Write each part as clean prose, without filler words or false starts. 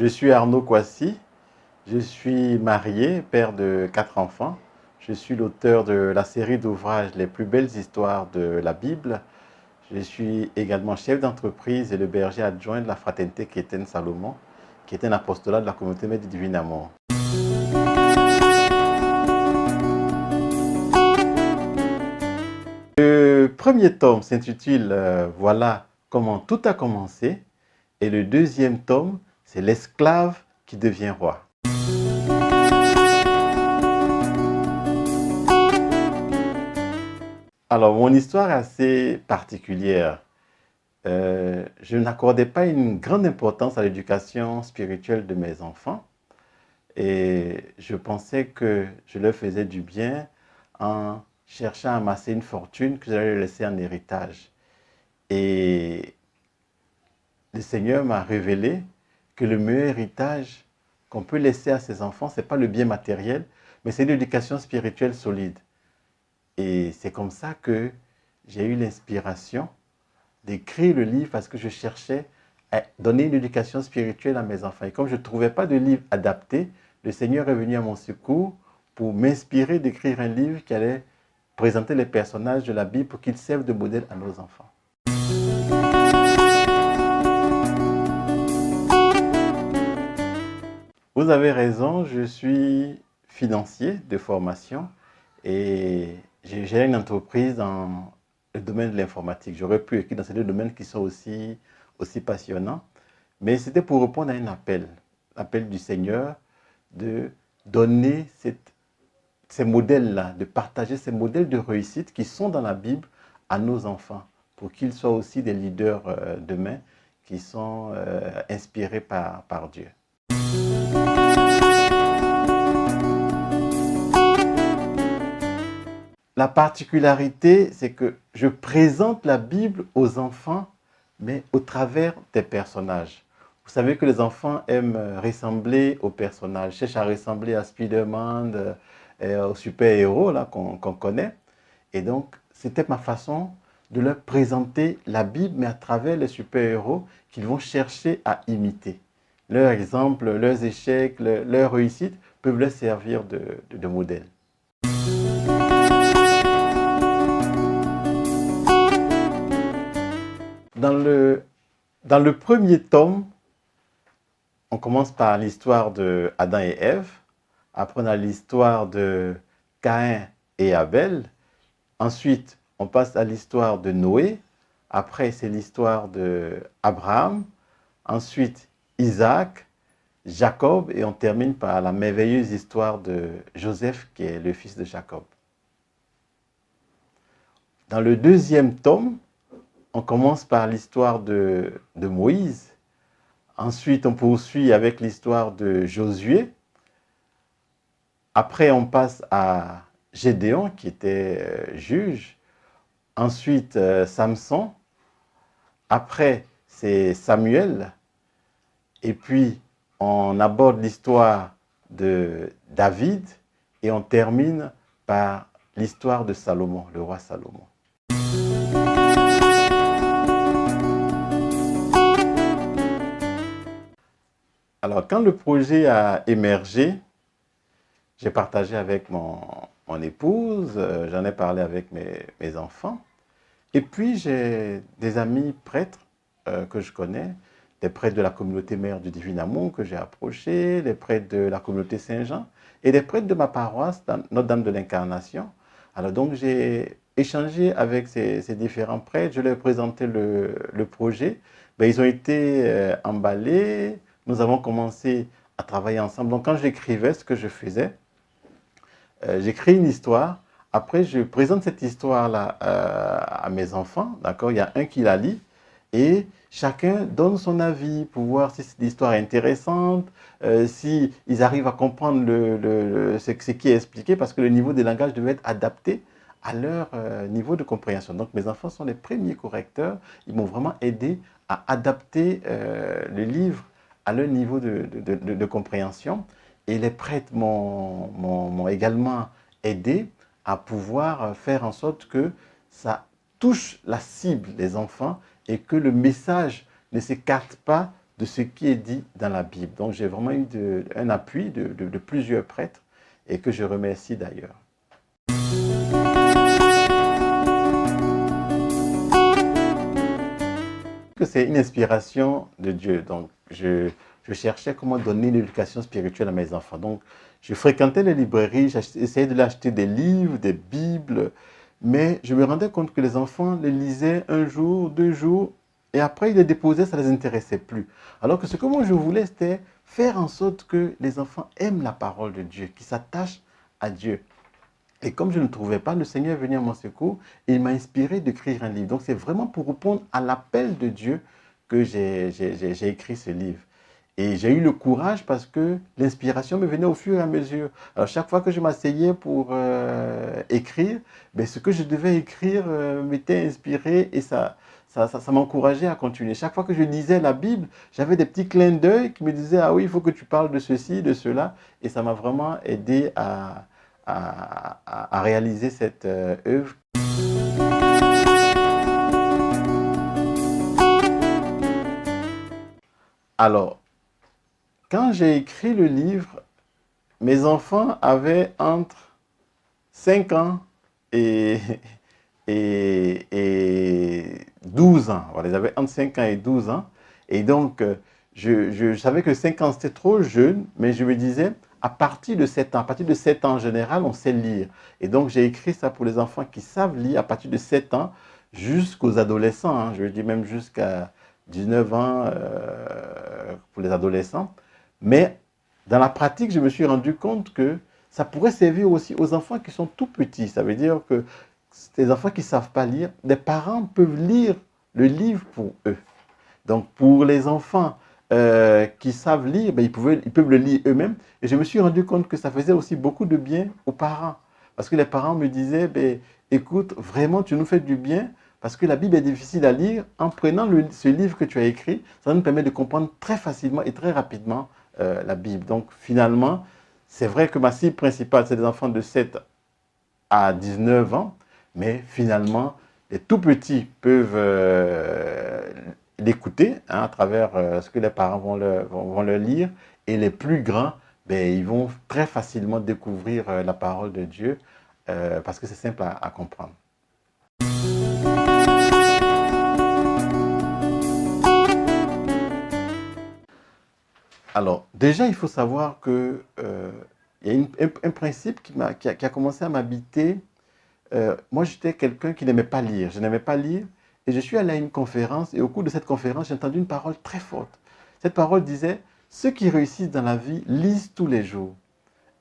Je suis Arnaud Kouassi, je suis marié, père de 4 enfants. Je suis l'auteur de la série d'ouvrages Les plus belles histoires de la Bible. Je suis également chef d'entreprise et le berger adjoint de la Fraternité chrétienne Salomon, qui est un apostolat de la communauté Mère du Divin Amour. Le premier tome s'intitule Voilà comment tout a commencé. Et le deuxième tome, c'est L'esclave qui devient roi. Alors, mon histoire est assez particulière. Je n'accordais pas une grande importance à l'éducation spirituelle de mes enfants et je pensais que je leur faisais du bien en cherchant à amasser une fortune que j'allais leur laisser en héritage. Et le Seigneur m'a révélé que le meilleur héritage qu'on peut laisser à ses enfants, ce n'est pas le bien matériel, mais c'est l'éducation spirituelle solide. Et c'est comme ça que j'ai eu l'inspiration d'écrire le livre parce que je cherchais à donner une éducation spirituelle à mes enfants. Et comme je ne trouvais pas de livre adapté, le Seigneur est venu à mon secours pour m'inspirer d'écrire un livre qui allait présenter les personnages de la Bible pour qu'ils servent de modèle à nos enfants. Vous avez raison, je suis financier de formation et j'ai une entreprise dans le domaine de l'informatique. J'aurais pu écrire dans ces deux domaines qui sont aussi passionnants, mais c'était pour répondre à un l'appel du Seigneur de donner ces modèles-là, de partager ces modèles de réussite qui sont dans la Bible à nos enfants, pour qu'ils soient aussi des leaders demain qui sont inspirés par Dieu. La particularité, c'est que je présente la Bible aux enfants, mais au travers des personnages. Vous savez que les enfants aiment ressembler aux personnages, cherchent à ressembler à Spider-Man, aux super-héros qu'on connaît. Et donc, c'était ma façon de leur présenter la Bible, mais à travers les super-héros qu'ils vont chercher à imiter. Leurs exemples, leurs échecs, leurs réussites peuvent leur servir de modèle. Dans le premier tome, on commence par l'histoire de Adam et Ève. Après, on a l'histoire de Caïn et Abel. Ensuite, on passe à l'histoire de Noé. Après, c'est l'histoire d'Abraham. Ensuite, Isaac, Jacob. Et on termine par la merveilleuse histoire de Joseph, qui est le fils de Jacob. Dans le deuxième tome, on commence par l'histoire de Moïse. Ensuite, on poursuit avec l'histoire de Josué. Après, on passe à Gédéon, qui était juge. Ensuite, Samson. Après, c'est Samuel. Et puis, on aborde l'histoire de David. Et on termine par l'histoire de Salomon, le roi Salomon. Alors, quand le projet a émergé, j'ai partagé avec mon épouse, j'en ai parlé avec mes enfants. Et puis, j'ai des amis prêtres que je connais, des prêtres de la communauté Mère du Divin Amour que j'ai approchés, des prêtres de la communauté Saint-Jean et des prêtres de ma paroisse, Notre-Dame de l'Incarnation. Alors donc, j'ai échangé avec ces différents prêtres, je leur ai présenté le projet. Ben, ils ont été emballés, nous avons commencé à travailler ensemble. Donc, quand j'écrivais ce que je faisais, j'écris une histoire. Après, je présente cette histoire-là à mes enfants. D'accord? Il y a un qui la lit et chacun donne son avis pour voir si l'histoire est intéressante, si ils arrivent à comprendre ce qui est expliqué, parce que le niveau des langages devait être adapté à leur niveau de compréhension. Donc, mes enfants sont les premiers correcteurs. Ils m'ont vraiment aidé à adapter le livre à leur niveau de compréhension. Et les prêtres m'ont également aidé à pouvoir faire en sorte que ça touche la cible des enfants et que le message ne s'écarte pas de ce qui est dit dans la Bible. Donc j'ai vraiment eu un appui de plusieurs prêtres et que je remercie d'ailleurs. C'est une inspiration de Dieu. Donc je cherchais comment donner l'éducation spirituelle à mes enfants. Donc je fréquentais les librairies, j'essayais de leur acheter des livres, des Bibles, mais je me rendais compte que les enfants les lisaient un jour, 2 jours, et après ils les déposaient, ça ne les intéressait plus. Alors que ce que moi je voulais, c'était faire en sorte que les enfants aiment la parole de Dieu, qu'ils s'attachent à Dieu. Et comme je ne trouvais pas, le Seigneur est venu à mon secours et il m'a inspiré d'écrire un livre. Donc c'est vraiment pour répondre à l'appel de Dieu que j'ai écrit ce livre. Et j'ai eu le courage parce que l'inspiration me venait au fur et à mesure. Alors chaque fois que je m'asseyais pour écrire, ben, ce que je devais écrire m'était inspiré et ça m'encourageait à continuer. Chaque fois que je lisais la Bible, j'avais des petits clins d'œil qui me disaient « Ah oui, il faut que tu parles de ceci, de cela ». Et ça m'a vraiment aidé à réaliser cette œuvre. Alors, quand j'ai écrit le livre, mes enfants avaient entre 5 ans et 12 ans. Voilà, ils avaient entre 5 ans et 12 ans. Et donc, je savais que 5 ans, c'était trop jeune, mais je me disais, à partir de 7 ans, à partir de 7 ans en général, on sait lire. Et donc, j'ai écrit ça pour les enfants qui savent lire à partir de 7 ans jusqu'aux adolescents. Hein, je dis même jusqu'à 19 ans pour les adolescents. Mais dans la pratique, je me suis rendu compte que ça pourrait servir aussi aux enfants qui sont tout petits. Ça veut dire que des enfants qui ne savent pas lire, des parents peuvent lire le livre pour eux. Donc, pour les enfants qui savent lire, ben, ils peuvent le lire eux-mêmes. Et je me suis rendu compte que ça faisait aussi beaucoup de bien aux parents. Parce que les parents me disaient, ben, écoute, vraiment, tu nous fais du bien, parce que la Bible est difficile à lire. En prenant ce livre que tu as écrit, ça nous permet de comprendre très facilement et très rapidement la Bible. Donc, finalement, c'est vrai que ma cible principale, c'est des enfants de 7 à 19 ans, mais finalement, les tout petits peuvent l'écouter hein, à travers ce que les parents vont leur lire, et les plus grands, ben, ils vont très facilement découvrir la parole de Dieu parce que c'est simple à comprendre. Alors, déjà, il faut savoir que il y a un principe qui a commencé à m'habiter. Moi, j'étais quelqu'un qui n'aimait pas lire. Je n'aimais pas lire. Et je suis allé à une conférence. Et au cours de cette conférence, j'ai entendu une parole très forte. Cette parole disait, ceux qui réussissent dans la vie lisent tous les jours.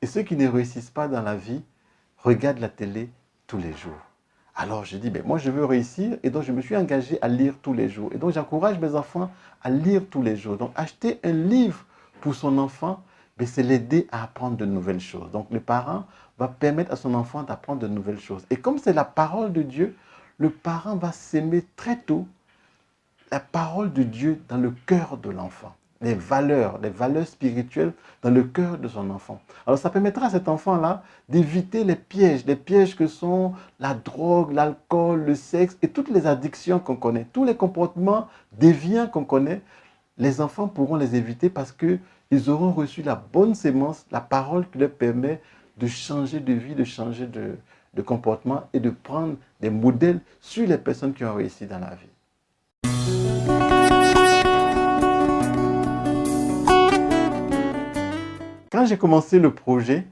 Et ceux qui ne réussissent pas dans la vie regardent la télé tous les jours. Alors, je dis, ben, moi, je veux réussir. Et donc, je me suis engagé à lire tous les jours. Et donc, j'encourage mes enfants à lire tous les jours. Donc, acheter un livre pour son enfant, ben, c'est l'aider à apprendre de nouvelles choses. Donc, le parent va permettre à son enfant d'apprendre de nouvelles choses. Et comme c'est la parole de Dieu, le parent va s'aimer très tôt la parole de Dieu dans le cœur de l'enfant. Les valeurs spirituelles dans le cœur de son enfant. Alors ça permettra à cet enfant-là d'éviter les pièges que sont la drogue, l'alcool, le sexe et toutes les addictions qu'on connaît, tous les comportements déviants qu'on connaît. Les enfants pourront les éviter parce qu'ils auront reçu la bonne sémence, la parole qui leur permet de changer de vie, de changer de comportement et de prendre des modèles sur les personnes qui ont réussi dans la vie. Quand j'ai commencé le projet,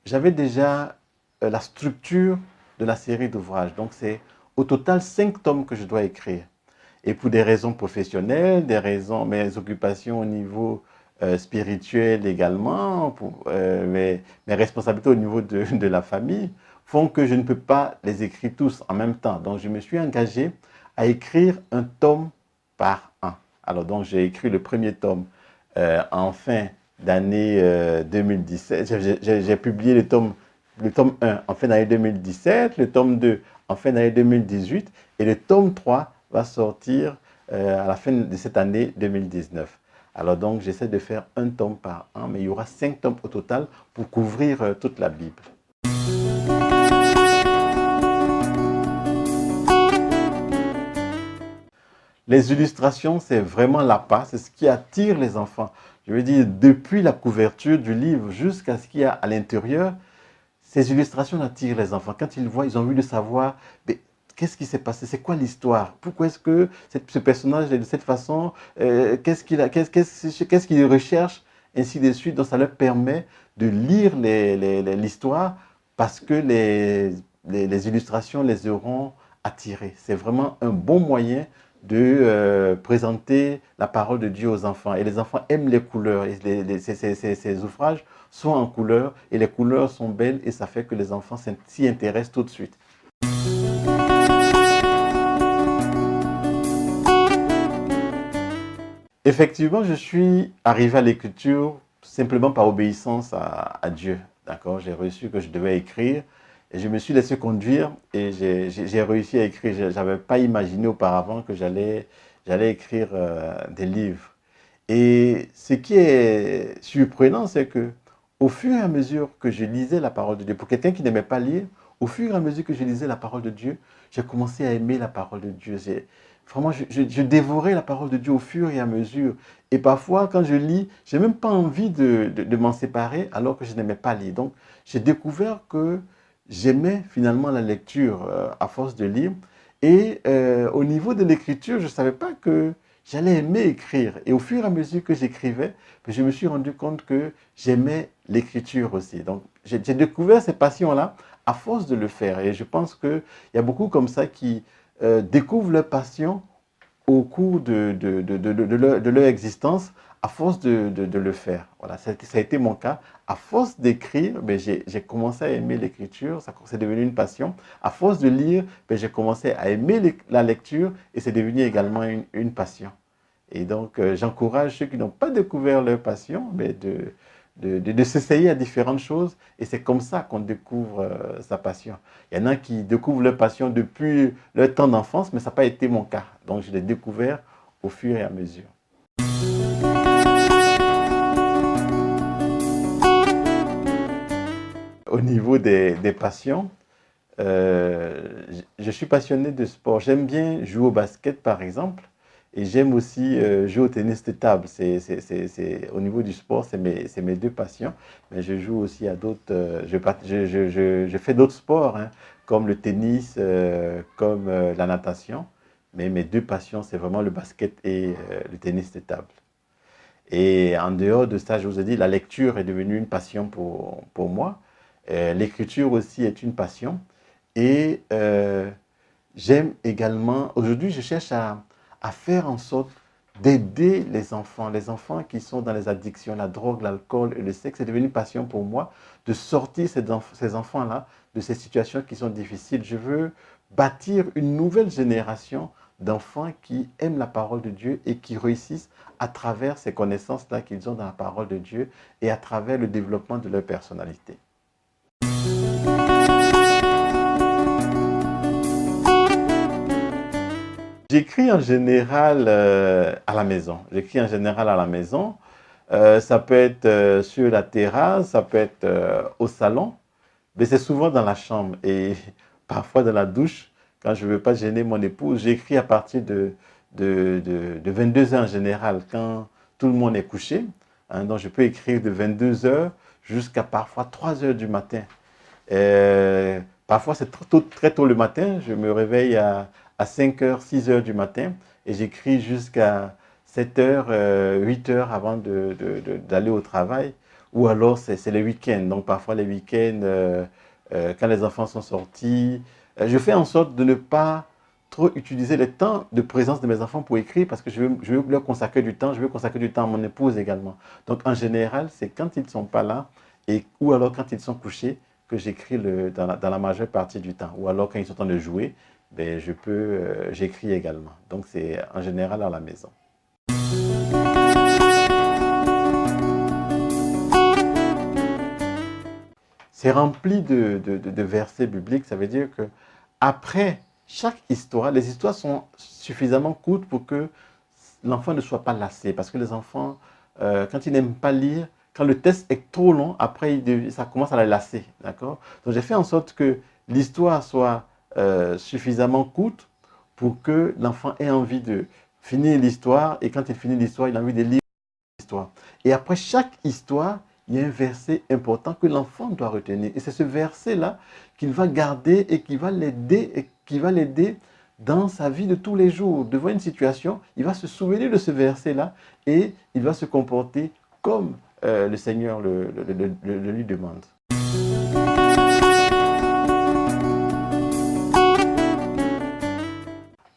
j'avais déjà la structure de la série d'ouvrages. Donc c'est au total 5 tomes que je dois écrire. Et pour des raisons professionnelles, mes occupations au niveau spirituel également, mes responsabilités au niveau de la famille, font que je ne peux pas les écrire tous en même temps. Donc je me suis engagé à écrire un tome par an. Alors donc j'ai écrit le premier tome en fin d'année 2017. J'ai publié le tome 1 en fin d'année 2017, le tome 2 en fin d'année 2018 et le tome 3 va sortir à la fin de cette année 2019. Alors donc, j'essaie de faire un tome par an, mais il y aura 5 tomes au total pour couvrir toute la Bible. Les illustrations, c'est vraiment l'appât, c'est ce qui attire les enfants. Je veux dire, depuis la couverture du livre jusqu'à ce qu'il y a à l'intérieur, ces illustrations attirent les enfants. Quand ils voient, ils ont envie de savoir mais qu'est-ce qui s'est passé, c'est quoi l'histoire, pourquoi est-ce que ce personnage est de cette façon, qu'est-ce qu'il recherche, ainsi de suite. Donc ça leur permet de lire l'histoire parce que les illustrations les auront attirés. C'est vraiment un bon moyen de présenter la parole de Dieu aux enfants. Et les enfants aiment les couleurs. Et ces ouvrages sont en couleurs et les couleurs sont belles et ça fait que les enfants s'y intéressent tout de suite. Effectivement, je suis arrivé à l'écriture simplement par obéissance à Dieu. D'accord? J'ai reçu que je devais écrire et je me suis laissé conduire et j'ai réussi à écrire. Je n'avais pas imaginé auparavant que j'allais écrire des livres. Et ce qui est surprenant, c'est que au fur et à mesure que je lisais la parole de Dieu, pour quelqu'un qui n'aimait pas lire, au fur et à mesure que je lisais la parole de Dieu, j'ai commencé à aimer la parole de Dieu. Vraiment, je dévorais la parole de Dieu au fur et à mesure. Et parfois, quand je lis, je n'ai même pas envie de m'en séparer alors que je n'aimais pas lire. Donc, j'ai découvert que j'aimais finalement la lecture à force de lire. Et au niveau de l'écriture, je ne savais pas que j'allais aimer écrire. Et au fur et à mesure que j'écrivais, je me suis rendu compte que j'aimais l'écriture aussi. Donc, j'ai découvert ces passions-là à force de le faire. Et je pense qu'il y a beaucoup comme ça qui découvrent leur passion au cours de leur existence à force de le faire. Voilà, ça a été mon cas. À force d'écrire, j'ai commencé à aimer l'écriture, c'est devenu une passion. À force de lire, j'ai commencé à aimer la lecture et c'est devenu également une passion. Et donc, j'encourage ceux qui n'ont pas découvert leur passion de s'essayer à différentes choses. Et c'est comme ça qu'on découvre sa passion. Il y en a qui découvrent leur passion depuis leur temps d'enfance, mais ça n'a pas été mon cas. Donc, je l'ai découvert au fur et à mesure. Au niveau des passions, je suis passionné de sport. J'aime bien jouer au basket, par exemple. Et j'aime aussi jouer au tennis de table. Au niveau du sport, c'est mes deux passions. Mais je joue aussi à d'autres. Je fais d'autres sports, hein, comme le tennis, comme la natation. Mais mes deux passions, c'est vraiment le basket et le tennis de table. Et en dehors de ça, je vous ai dit, la lecture est devenue une passion pour moi. L'écriture aussi est une passion. Et j'aime également, aujourd'hui, je cherche à faire en sorte d'aider les enfants qui sont dans les addictions, la drogue, l'alcool et le sexe. C'est devenu une passion pour moi de sortir ces enfants-là de ces situations qui sont difficiles. Je veux bâtir une nouvelle génération d'enfants qui aiment la parole de Dieu et qui réussissent à travers ces connaissances-là qu'ils ont dans la parole de Dieu et à travers le développement de leur personnalité. J'écris en général à la maison. J'écris en général à la maison. Ça peut être sur la terrasse, ça peut être au salon, mais c'est souvent dans la chambre et parfois dans la douche. Quand je ne veux pas gêner mon épouse, j'écris à partir de 22 heures en général, quand tout le monde est couché. Hein, donc je peux écrire de 22 heures jusqu'à parfois 3 heures du matin. Parfois, c'est très tôt le matin. Je me réveille à 5 heures, 6 heures du matin et j'écris jusqu'à 7 heures, 8 heures avant d'aller au travail. Ou alors, c'est les week-ends. Donc, parfois, les week-ends, quand les enfants sont sortis, je fais en sorte de ne pas trop utiliser le temps de présence de mes enfants pour écrire parce que je veux leur consacrer du temps. Je veux consacrer du temps à mon épouse également. Donc, en général, c'est quand ils ne sont pas là ou alors quand ils sont couchés que j'écris dans la majeure partie du temps. Ou alors quand ils sont en train de jouer, j'écris également. Donc c'est en général à la maison. C'est rempli de versets bibliques. Ça veut dire que après chaque histoire, les histoires sont suffisamment courtes pour que l'enfant ne soit pas lassé. Parce que les enfants, quand ils n'aiment pas lire, quand le texte est trop long, après, ça commence à les lasser. D'accord? Donc, j'ai fait en sorte que l'histoire soit suffisamment courte pour que l'enfant ait envie de finir l'histoire, et quand il finit l'histoire, il a envie de lire l'histoire. Et après chaque histoire, il y a un verset important que l'enfant doit retenir. Et c'est ce verset-là qu'il va garder et qui va l'aider dans sa vie de tous les jours. Devant une situation, il va se souvenir de ce verset-là et il va se comporter comme le Seigneur le lui demande.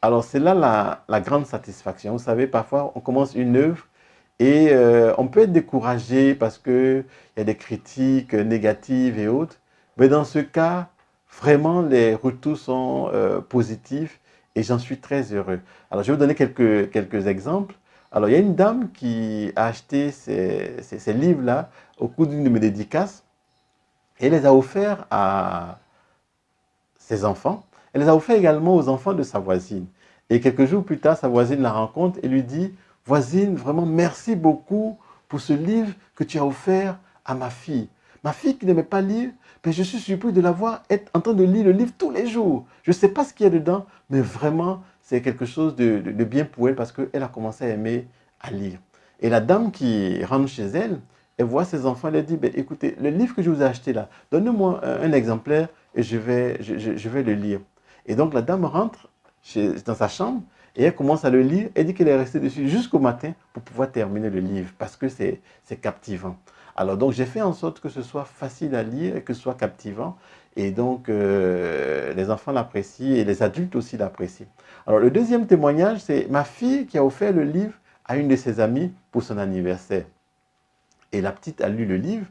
Alors c'est là la grande satisfaction. Vous savez, parfois on commence une œuvre et on peut être découragé parce qu'il y a des critiques négatives et autres. Mais dans ce cas, vraiment les retours sont positifs et j'en suis très heureux. Alors je vais vous donner quelques exemples. Alors il y a une dame qui a acheté ces livres-là au cours d'une de mes dédicaces et elle les a offerts à ses enfants. Elle les a offerts également aux enfants de sa voisine. Et quelques jours plus tard, sa voisine la rencontre et lui dit: voisine, vraiment merci beaucoup pour ce livre que tu as offert à ma fille. Ma fille qui n'aimait pas lire, mais je suis surpris de la voir être en train de lire le livre tous les jours. Je ne sais pas ce qu'il y a dedans, mais vraiment, c'est quelque chose de bien pour elle parce qu'elle a commencé à aimer à lire. Et la dame qui rentre chez elle, elle voit ses enfants, elle dit: ben, écoutez, le livre que je vous ai acheté là, donnez-moi un exemplaire et je vais le lire. Et donc la dame rentre dans sa chambre et elle commence à le lire. Elle dit qu'elle est restée dessus jusqu'au matin pour pouvoir terminer le livre parce que c'est captivant. Alors donc j'ai fait en sorte que ce soit facile à lire et que ce soit captivant. Et donc les enfants l'apprécient et les adultes aussi l'apprécient. Alors le deuxième témoignage, c'est ma fille qui a offert le livre à une de ses amies pour son anniversaire. Et la petite a lu le livre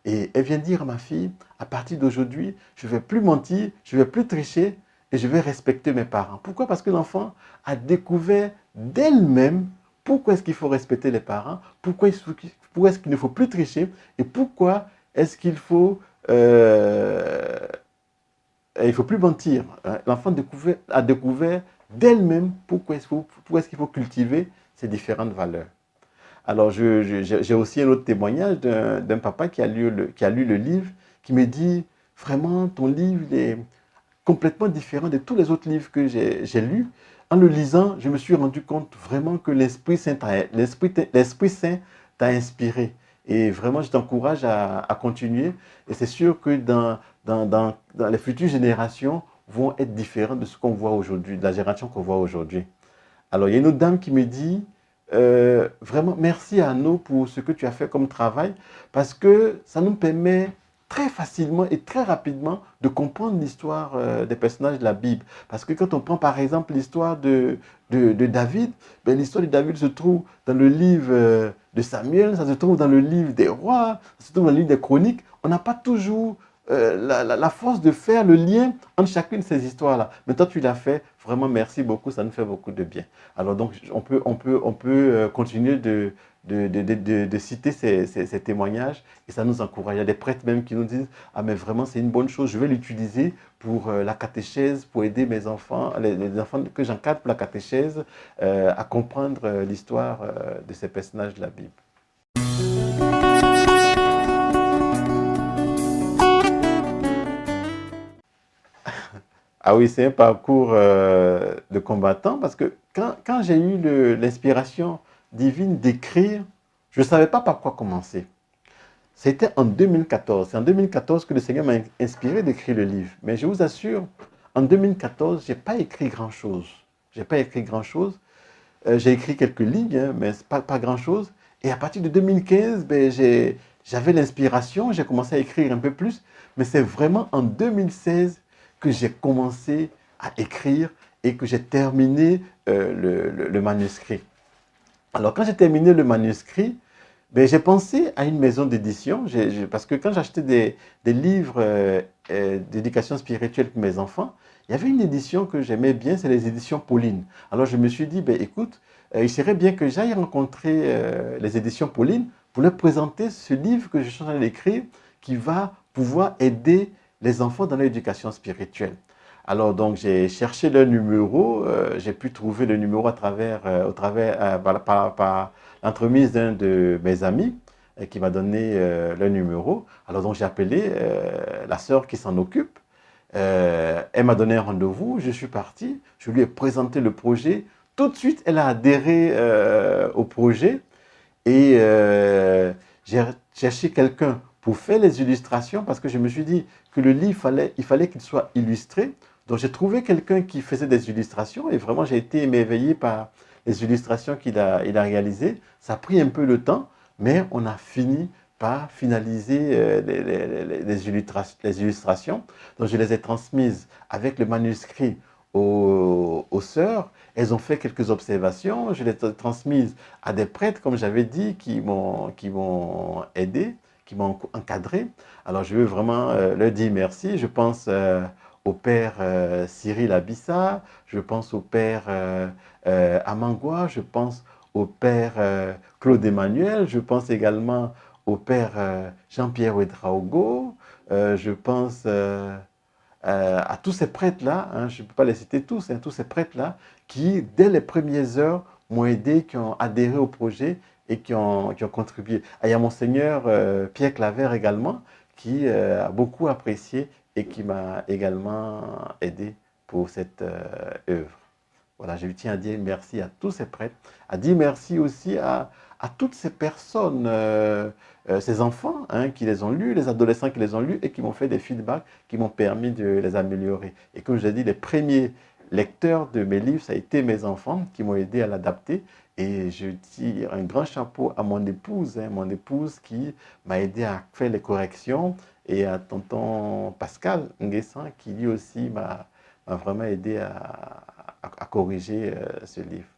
et elle vient dire à ma fille: à partir d'aujourd'hui, je ne vais plus mentir, je ne vais plus tricher et je vais respecter mes parents. Pourquoi? Parce que l'enfant a découvert d'elle-même pourquoi est-ce qu'il faut respecter les parents, pourquoi est-ce qu'il ne faut plus tricher et pourquoi est-ce qu'il faut, il faut plus mentir. L'enfant a découvert d'elle-même pourquoi est-ce qu'il faut cultiver ces différentes valeurs. Alors, j'ai aussi un autre témoignage d'un papa qui a lu le livre, qui me dit: vraiment, ton livre il est complètement différent de tous les autres livres que j'ai lus. En le lisant, je me suis rendu compte vraiment que l'Esprit Saint t'a inspiré. Et vraiment, je t'encourage à continuer. Et c'est sûr que dans les futures générations vont être différentes de ce qu'on voit aujourd'hui, de la génération qu'on voit aujourd'hui. Alors, il y a une autre dame qui me dit: vraiment, merci Arnaud pour ce que tu as fait comme travail, parce que ça nous permet très facilement et très rapidement de comprendre l'histoire des personnages de la Bible. Parce que quand on prend par exemple l'histoire de David, ben, l'histoire de David se trouve dans le livre de Samuel, ça se trouve dans le livre des rois, ça se trouve dans le livre des chroniques. On n'a pas toujours la force de faire le lien entre chacune de ces histoires-là. Mais toi, tu l'as fait. Vraiment, merci beaucoup. Ça nous fait beaucoup de bien. Alors, donc, on peut continuer de citer ces témoignages et ça nous encourage. Il y a des prêtres même qui nous disent: ah, mais vraiment, c'est une bonne chose. Je vais l'utiliser pour la catéchèse, pour aider mes enfants, les enfants que j'encadre pour la catéchèse, à comprendre l'histoire de ces personnages de la Bible. Ah oui, c'est un parcours de combattant parce que quand j'ai eu l'inspiration divine d'écrire, je ne savais pas par quoi commencer. C'était en 2014. C'est en 2014 que le Seigneur m'a inspiré d'écrire le livre. Mais je vous assure, en 2014, je n'ai pas écrit grand-chose. J'ai pas écrit grand-chose. J'ai écrit quelques lignes, hein, mais pas grand-chose. Et à partir de 2015, ben, j'avais l'inspiration, j'ai commencé à écrire un peu plus. Mais c'est vraiment en 2016 que j'ai commencé à écrire et que j'ai terminé le manuscrit. Alors, quand j'ai terminé le manuscrit, ben, j'ai pensé à une maison d'édition, parce que quand j'achetais des livres d'éducation spirituelle pour mes enfants, il y avait une édition que j'aimais bien, c'est les éditions Pauline. Alors je me suis dit: ben, écoute, il serait bien que j'aille rencontrer les éditions Pauline pour leur présenter ce livre que je suis en train d'écrire qui va pouvoir aider les enfants dans l'éducation spirituelle. Alors donc j'ai cherché le numéro, j'ai pu trouver le numéro par l'entremise d'un de mes amis qui m'a donné le numéro. Alors donc j'ai appelé la sœur qui s'en occupe. Elle m'a donné un rendez-vous, je suis parti, je lui ai présenté le projet, tout de suite, elle a adhéré au projet et j'ai cherché quelqu'un pour faire les illustrations parce que je me suis dit que le livre, il fallait qu'il soit illustré. Donc j'ai trouvé quelqu'un qui faisait des illustrations et vraiment j'ai été émerveillé par les illustrations il a réalisées. Ça a pris un peu de temps, mais on a fini par finaliser les illustrations. Donc je les ai transmises avec le manuscrit aux sœurs. Elles ont fait quelques observations, je les ai transmises à des prêtres, comme j'avais dit, qui m'ont aidé, qui m'ont encadré. Alors je veux vraiment leur dire merci. Je pense au père Cyril Abissa, je pense au père Amangua, je pense au père Claude Emmanuel, je pense également au père Jean-Pierre Ouedraogo, je pense à tous ces prêtres-là, hein, je ne peux pas les citer tous, hein, tous ces prêtres-là, qui, dès les premières heures, m'ont aidé, qui ont adhéré au projet et qui ont contribué. Ah, il y a Monseigneur Pierre Claver également, qui a beaucoup apprécié et qui m'a également aidé pour cette œuvre. Voilà, je tiens à dire merci à tous ces prêtres, à dire merci aussi à toutes ces personnes, ces enfants hein, qui les ont lus, les adolescents qui les ont lus et qui m'ont fait des feedbacks qui m'ont permis de les améliorer. Et comme je l'ai dit, les premiers lecteurs de mes livres, ça a été mes enfants qui m'ont aidé à l'adapter. Et je tire un grand chapeau à mon épouse qui m'a aidé à faire les corrections et à tonton Pascal Nguessan qui lui aussi m'a vraiment aidé à corriger ce livre.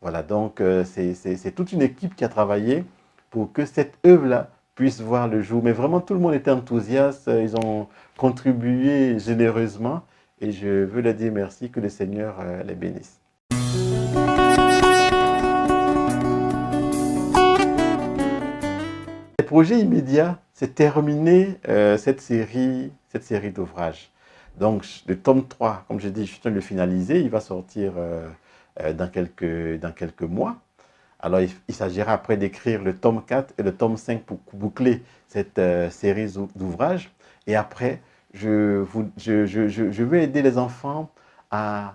Voilà, donc c'est toute une équipe qui a travaillé pour que cette œuvre-là puisse voir le jour. Mais vraiment, tout le monde était enthousiaste, ils ont contribué généreusement et je veux leur dire merci, que le Seigneur les bénisse. Les projets immédiats, c'est terminer cette série d'ouvrages. Donc, le tome 3, comme je dis, je suis en train de le finaliser, il va sortir dans quelques mois. Alors, il s'agira après d'écrire le tome 4 et le tome 5 pour boucler cette série d'ouvrages. Et après, je veux aider les enfants à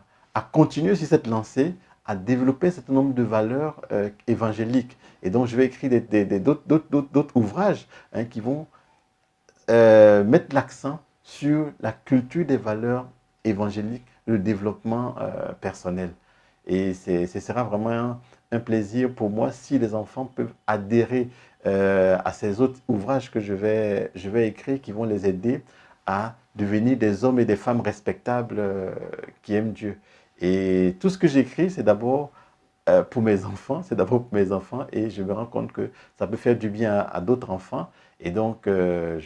continuer sur cette lancée, à développer un certain nombre de valeurs évangéliques. Et donc, je vais écrire d'autres ouvrages hein, qui vont mettre l'accent sur la culture des valeurs évangéliques, le développement personnel. Et ce sera vraiment un plaisir pour moi si les enfants peuvent adhérer à ces autres ouvrages que je vais écrire qui vont les aider à devenir des hommes et des femmes respectables qui aiment Dieu. Et tout ce que j'écris, c'est d'abord pour mes enfants, c'est d'abord pour mes enfants et je me rends compte que ça peut faire du bien à d'autres enfants. Et donc, je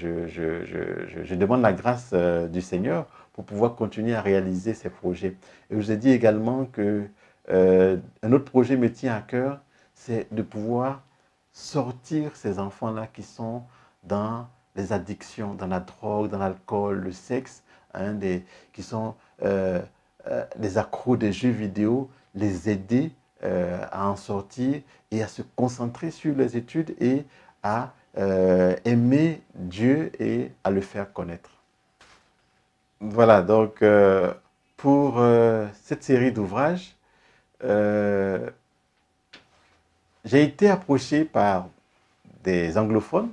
demande la grâce du Seigneur pour pouvoir continuer à réaliser ces projets. Et je vous ai dit également que un autre projet me tient à cœur, c'est de pouvoir sortir ces enfants-là qui sont dans les addictions, dans la drogue, dans l'alcool, le sexe, hein, qui sont des accros des jeux vidéo, les aider à en sortir et à se concentrer sur les études et à aimer Dieu et à le faire connaître. Voilà, donc pour cette série d'ouvrages, euh, j'ai été approché par des anglophones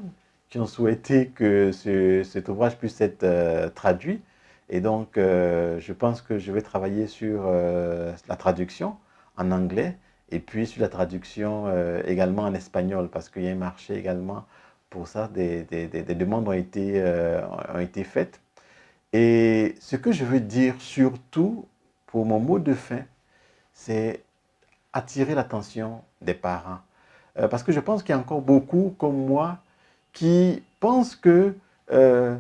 qui ont souhaité que cet ouvrage puisse être traduit. Et donc, je pense que je vais travailler sur la traduction en anglais et puis sur la traduction également en espagnol parce qu'il y a un marché également pour ça. Des demandes ont été faites. Et ce que je veux dire surtout pour mon mot de fin, c'est attirer l'attention des parents. Parce que je pense qu'il y a encore beaucoup comme moi qui pensent que euh,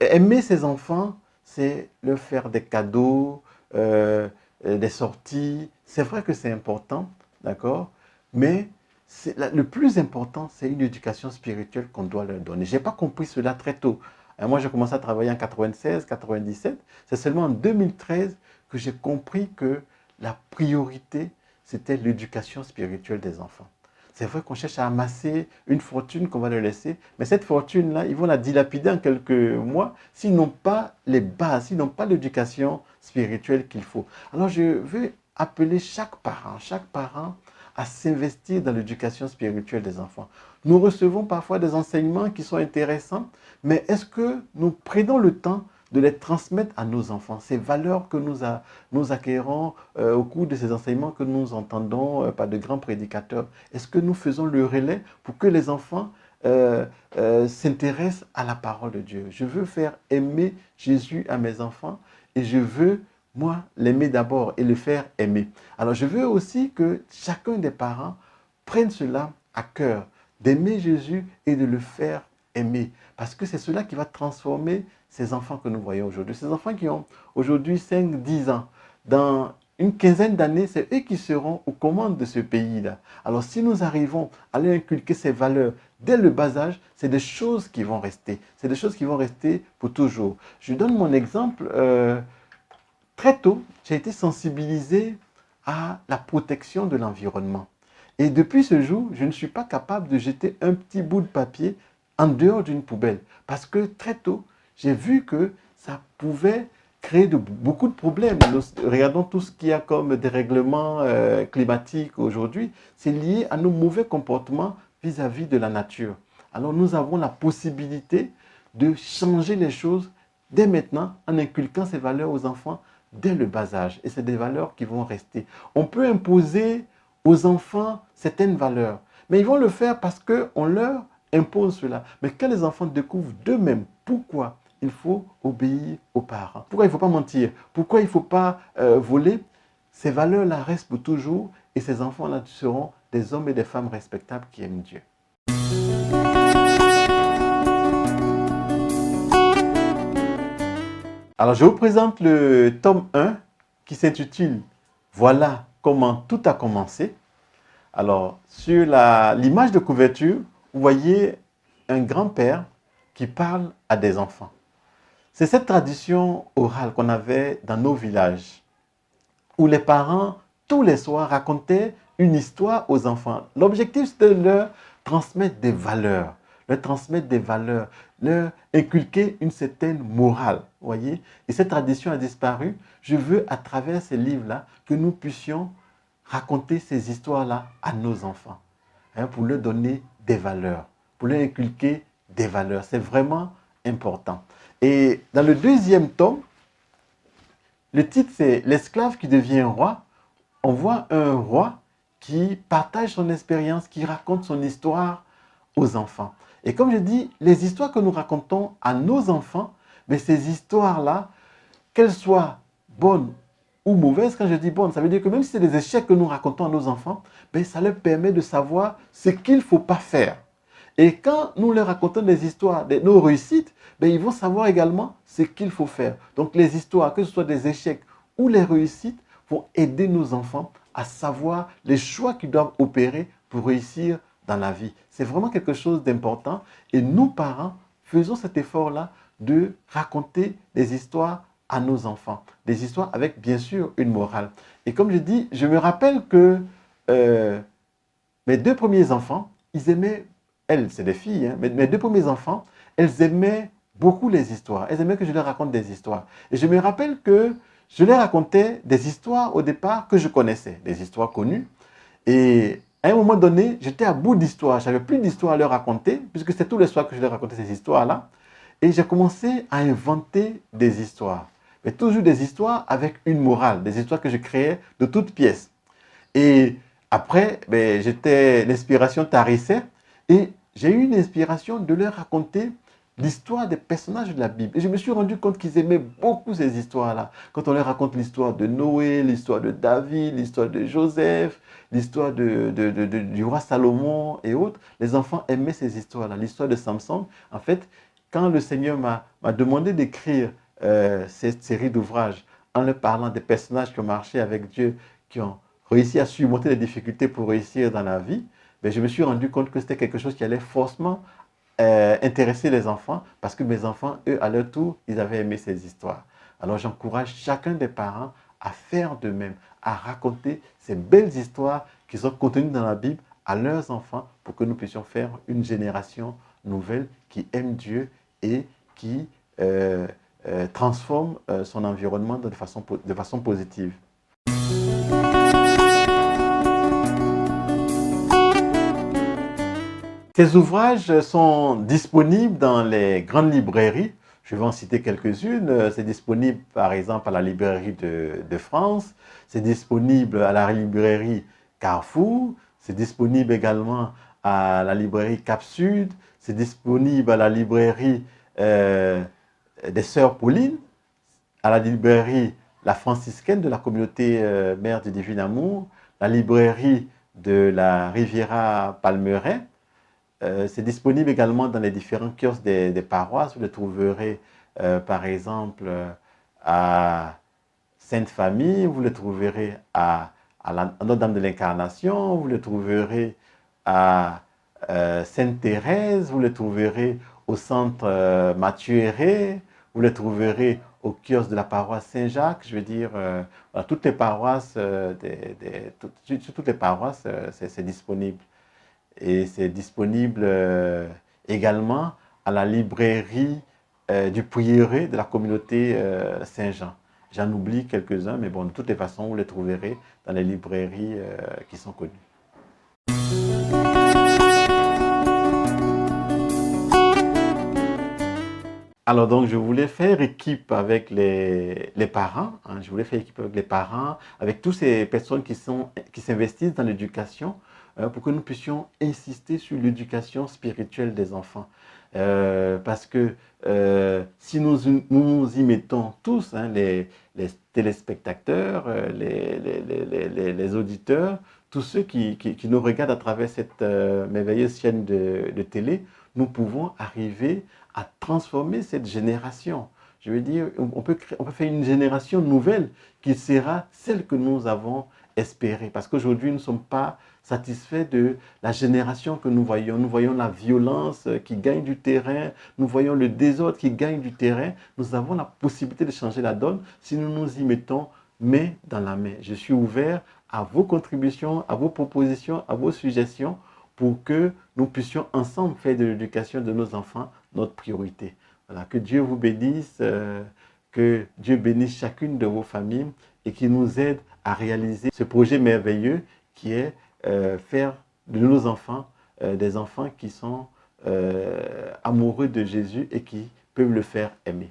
aimer ses enfants, c'est leur faire des cadeaux, des sorties. C'est vrai que c'est important, d'accord? Mais le plus important, c'est une éducation spirituelle qu'on doit leur donner. Je n'ai pas compris cela très tôt. Moi, j'ai commencé à travailler en 96, 97. C'est seulement en 2013 que j'ai compris que la priorité, c'était l'éducation spirituelle des enfants. C'est vrai qu'on cherche à amasser une fortune qu'on va leur laisser, mais cette fortune-là, ils vont la dilapider en quelques mois s'ils n'ont pas les bases, s'ils n'ont pas l'éducation spirituelle qu'il faut. Alors je veux appeler chaque parent à s'investir dans l'éducation spirituelle des enfants. Nous recevons parfois des enseignements qui sont intéressants, mais est-ce que nous prenons le temps de les transmettre à nos enfants, ces valeurs que nous acquérons au cours de ces enseignements que nous entendons par de grands prédicateurs? Est-ce que nous faisons le relais pour que les enfants s'intéressent à la parole de Dieu? Je veux faire aimer Jésus à mes enfants et je veux, moi, l'aimer d'abord et le faire aimer. Alors, je veux aussi que chacun des parents prenne cela à cœur, d'aimer Jésus et de le faire aimer. Parce que c'est cela qui va transformer ces enfants que nous voyons aujourd'hui. Ces enfants qui ont aujourd'hui 5, 10 ans. Dans une quinzaine d'années, c'est eux qui seront aux commandes de ce pays-là. Alors si nous arrivons à leur inculquer ces valeurs dès le bas âge, c'est des choses qui vont rester. C'est des choses qui vont rester pour toujours. Je donne mon exemple. Très tôt, j'ai été sensibilisé à la protection de l'environnement. Et depuis ce jour, je ne suis pas capable de jeter un petit bout de papier en dehors d'une poubelle. Parce que très tôt, j'ai vu que ça pouvait créer beaucoup de problèmes. Regardons tout ce qu'il y a comme dérèglement climatique aujourd'hui. C'est lié à nos mauvais comportements vis-à-vis de la nature. Alors nous avons la possibilité de changer les choses dès maintenant en inculquant ces valeurs aux enfants dès le bas âge. Et c'est des valeurs qui vont rester. On peut imposer aux enfants certaines valeurs, mais ils vont le faire parce qu'on leur impose cela. Mais quand les enfants découvrent d'eux-mêmes pourquoi il faut obéir aux parents, pourquoi il ne faut pas mentir, pourquoi il ne faut pas voler, ces valeurs-là restent pour toujours et ces enfants-là seront des hommes et des femmes respectables qui aiment Dieu. Alors, je vous présente le tome 1 qui s'intitule « Voilà comment tout a commencé ». Alors, sur l'image de couverture, vous voyez un grand-père qui parle à des enfants. C'est cette tradition orale qu'on avait dans nos villages, où les parents, tous les soirs, racontaient une histoire aux enfants. L'objectif, c'était de leur transmettre des valeurs, leur inculquer une certaine morale, voyez. Et cette tradition a disparu. Je veux, à travers ces livres-là, que nous puissions raconter ces histoires-là à nos enfants, pour leur donner des valeurs, pour leur inculquer des valeurs. C'est vraiment important. Et dans le deuxième tome, le titre c'est « L'esclave qui devient roi ». On voit un roi qui partage son expérience, qui raconte son histoire aux enfants. Et comme je dis, les histoires que nous racontons à nos enfants, mais ces histoires-là, qu'elles soient bonnes ou mauvaises, quand je dis bonnes, ça veut dire que même si c'est des échecs que nous racontons à nos enfants, ben, ça leur permet de savoir ce qu'il ne faut pas faire. Et quand nous leur racontons des histoires, nos réussites, ben, ils vont savoir également ce qu'il faut faire. Donc les histoires, que ce soit des échecs ou les réussites, vont aider nos enfants à savoir les choix qu'ils doivent opérer pour réussir dans la vie. C'est vraiment quelque chose d'important. Et nous, parents, faisons cet effort-là de raconter des histoires à nos enfants. Des histoires avec, bien sûr, une morale. Et comme je dis, je me rappelle que mes deux premiers enfants, ils aimaient, elles, c'est des filles, mais mes deux premiers enfants, elles aimaient beaucoup les histoires. Elles aimaient que je leur raconte des histoires. Et je me rappelle que je leur racontais des histoires au départ que je connaissais, des histoires connues. Et à un moment donné, j'étais à bout d'histoires. Je n'avais plus d'histoires à leur raconter, puisque c'était tous les soirs que je leur racontais ces histoires-là. Et j'ai commencé à inventer des histoires. Mais toujours des histoires avec une morale, des histoires que je créais de toutes pièces. Et après, ben, l'inspiration tarissait et j'ai eu une inspiration de leur raconter l'histoire des personnages de la Bible. Et je me suis rendu compte qu'ils aimaient beaucoup ces histoires-là. Quand on leur raconte l'histoire de Noé, l'histoire de David, l'histoire de Joseph, l'histoire du roi Salomon et autres, les enfants aimaient ces histoires-là. L'histoire de Samson, en fait, quand le Seigneur m'a demandé d'écrire cette série d'ouvrages en leur parlant des personnages qui ont marché avec Dieu, qui ont réussi à surmonter les difficultés pour réussir dans la vie, ben, je me suis rendu compte que c'était quelque chose qui allait forcément intéresser les enfants parce que mes enfants, eux, à leur tour, ils avaient aimé ces histoires. Alors j'encourage chacun des parents à faire de même, à raconter ces belles histoires qui sont contenues dans la Bible à leurs enfants pour que nous puissions faire une génération nouvelle qui aime Dieu et qui transforme son environnement de façon positive. Ces ouvrages sont disponibles dans les grandes librairies. Je vais en citer quelques-unes. C'est disponible par exemple à la librairie de France, c'est disponible à la librairie Carrefour, c'est disponible également à la librairie Cap Sud, c'est disponible à la librairie des Sœurs Paulines, à la librairie La Franciscaine de la communauté Mère du Divin Amour, la librairie de la Riviera Palmeraie. C'est disponible également dans les différents kiosques des paroisses. Vous le trouverez par exemple à Sainte-Famille, vous le trouverez à Notre-Dame de l'Incarnation, vous le trouverez à Sainte-Thérèse, vous le trouverez au centre Mathieu Héré, vous le trouverez au kiosque de la paroisse Saint-Jacques. Je veux dire, toutes les paroisses, sur toutes les paroisses, c'est disponible. Et c'est disponible également à la librairie du Prieuré de la communauté Saint-Jean. J'en oublie quelques-uns, mais bon, de toutes les façons, vous les trouverez dans les librairies qui sont connues. Alors donc, je voulais faire équipe avec les parents, hein, je voulais faire équipe avec les parents, avec toutes ces personnes qui s'investissent dans l'éducation, pour que nous puissions insister sur l'éducation spirituelle des enfants. Parce que si nous y mettons tous, hein, les téléspectateurs, les auditeurs, tous ceux qui nous regardent à travers cette merveilleuse chaîne de télé, nous pouvons arriver à transformer cette génération. Je veux dire, on peut faire une génération nouvelle qui sera celle que nous avons espérée. Parce qu'aujourd'hui, nous ne sommes pas satisfaits de la génération que nous voyons. Nous voyons la violence qui gagne du terrain, nous voyons le désordre qui gagne du terrain. Nous avons la possibilité de changer la donne si nous nous y mettons main dans la main. Je suis ouvert à vos contributions, à vos propositions, à vos suggestions pour que nous puissions ensemble faire de l'éducation de nos enfants notre priorité. Voilà, que Dieu vous bénisse, que Dieu bénisse chacune de vos familles et qu'il nous aide à réaliser ce projet merveilleux qui est faire de nos enfants des enfants qui sont amoureux de Jésus et qui peuvent le faire aimer.